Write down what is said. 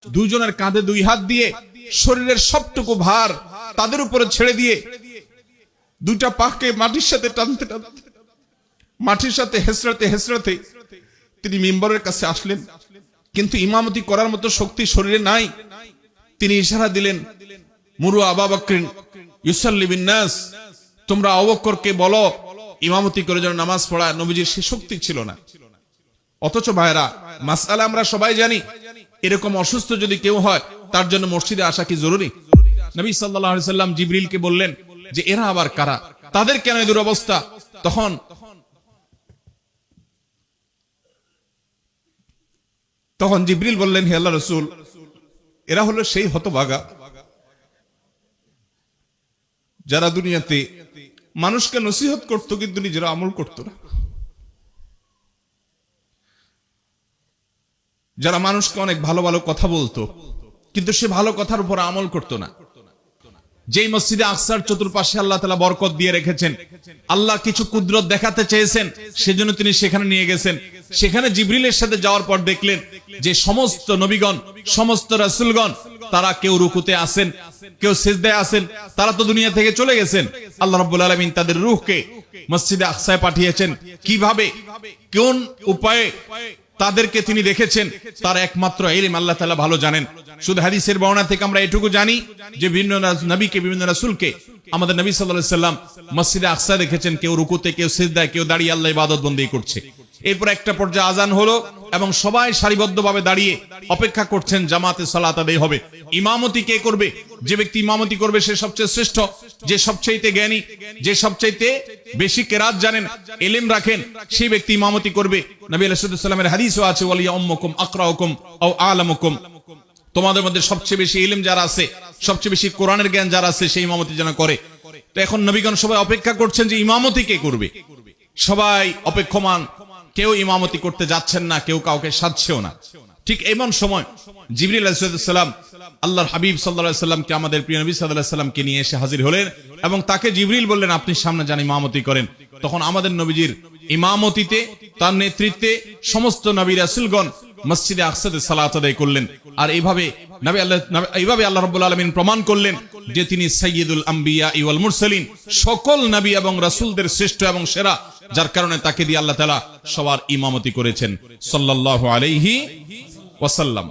দুইজনের কাঁধে দুই হাত দিয়ে শরীরের সবটুকু ভার তাদের উপরে ছেড়ে দিয়ে দুইটা পাকে মাটির সাথে টানতে টানতে মাটির সাথে হেসরাতে হেসরাতে তিনি মিম্বরের কাছে আসলেন, কিন্তু ইমামতি করার মতো শক্তি শরীরে নাই। তিনি ইশারা দিলেন, মুরু আবু বকর ইউসাল্লি বিন নাস, তোমরা আবু বকরকে বলো ইমামতি করে যেন নামাজ পড়ায়। নবীজির সে শক্তি ছিল না। অথচ ভাইরা, মাসআলা আমরা সবাই জানি, এরকম অসুস্থ যদি কেউ হয় তার জন্য মসজিদে আসা কি জরুরি? নবী সাল্লাল্লাহু আলাইহি সাল্লাম জিবরিলকে বললেন যে এরা আবার কারা, তাদের কেন এই দুরবস্থা? তখন জিবরিল বললেন, হে আল্লাহর রাসূল, এরা হলো সেই হতভাগা যারা দুনিয়াতে মানুষকে নসিহত করত কিন্তু নিজেরা আমল করত না, যারা মানুষকে অনেক ভালো ভালো কথা বলতো কিন্তু সে ভালো কথার উপর আমল করত না। যেই মসজিদে আকসার চতুর্পাশে আল্লাহ তাআলা বরকত দিয়ে রেখেছেন, আল্লাহ কিছু কুদরত দেখাতে চেয়েছেন, সেজন্য তিনি সেখানে নিয়ে গেছেন। সেখানে জিবরিলের সাথে যাওয়ার পর দেখলেন যে সমস্ত নবীগণ, সমস্ত রাসূলগণ, তারা কেউ রুকুতে আছেন, কেউ সিজদায় আছেন, তারা তো দুনিয়া থেকে চলে গেছেন। আল্লাহ রাব্বুল আলামিন তাদের রূহকে মসজিদে আকসায় পাঠিয়েছেন। কিভাবে, কোন উপায়ে তাদেরকে তিনি রেখেছেন, তার একমাত্র ইলম আল্লাহ তাআলা ভালো জানেন। শুধু হাদিসের বর্ণনা থেকে আমরা এটুকু জানি যে বিভিন্ন নবীকে, বিভিন্ন রাসূলকে আমাদের নবী সাল্লাল্লাহু আলাইহি সাল্লাম মসজিদে আকসা দেখেছেন, কেউ রুকুতে, কেউ সিজদায়, কেউ দাঁড়িয়ে আল্লাহ ইবাদত বন্দেগী করছে। এরপর একটা পর্যায়ে আজান হলো এবং সবাই সারিবদ্ধভাবে দাঁড়িয়ে অপেক্ষা করছেন জামাতে সালাত আদায় হবে। ইমামতি কে করবে? যে ব্যক্তি ইমামতি করবে সে সবচেয়ে শ্রেষ্ঠ, যে সবচাইতে জ্ঞানী, যে সবচাইতে বেশি কেরাত জানেন, ইলম রাখেন, সেই ব্যক্তি ইমামতি করবে। নবী আলাইহিস সালামের হাদিসও আছে, ওয়ালিয়া উম্মুকুম আকরাউকুম আও আলামুকুম, তোমাদের মধ্যে সবচেয়ে বেশি ইলম যারা আছে, সবচেয়ে বেশি কোরআনের জ্ঞান যারা আছে, সেই ইমামতি যেন করে। তো এখন নবীগণ সবাই অপেক্ষা করছেন যে ইমামতি কে করবে। সবাই অপেক্ষমান, কেউ ইমামতি করতে যাচ্ছেন না, কেউ কাউকে সাধছেও না। ঠিক এমন সময় জিবরিল আলাইহিস সালাম আল্লাহর হাবিব সাল্লাল্লাহু আলাইহি সাল্লামকে, আমাদের প্রিয় নবী সাল্লাল্লাহু আলাইহি সাল্লামকে নিয়ে এসে হাজির হলেন এবং তাকে জিবরিল বললেন, আপনি সামনে যান, ইমামতি করেন। তখন আমাদের নবীজির ইমামতিতে, তার নেতৃত্বে সমস্ত নবী রাসূলগণ মসজিদে আকসাতে সালাত আদায় করলেন। আর এইভাবে আল্লাহ রাব্বুল আলামিন প্রমাণ করলেন যে তিনি সাইয়্যিদুল আম্বিয়া ওয়াল মুরসালিন, সকল নবী এবং রাসূলদের শ্রেষ্ঠ এবং সেরা, যার কারণে তাকে দিয়ে আল্লাহ তাআলা সবার ইমামতি করেছেন সাল্লাল্লাহু আলাইহি ওয়াসাল্লাম।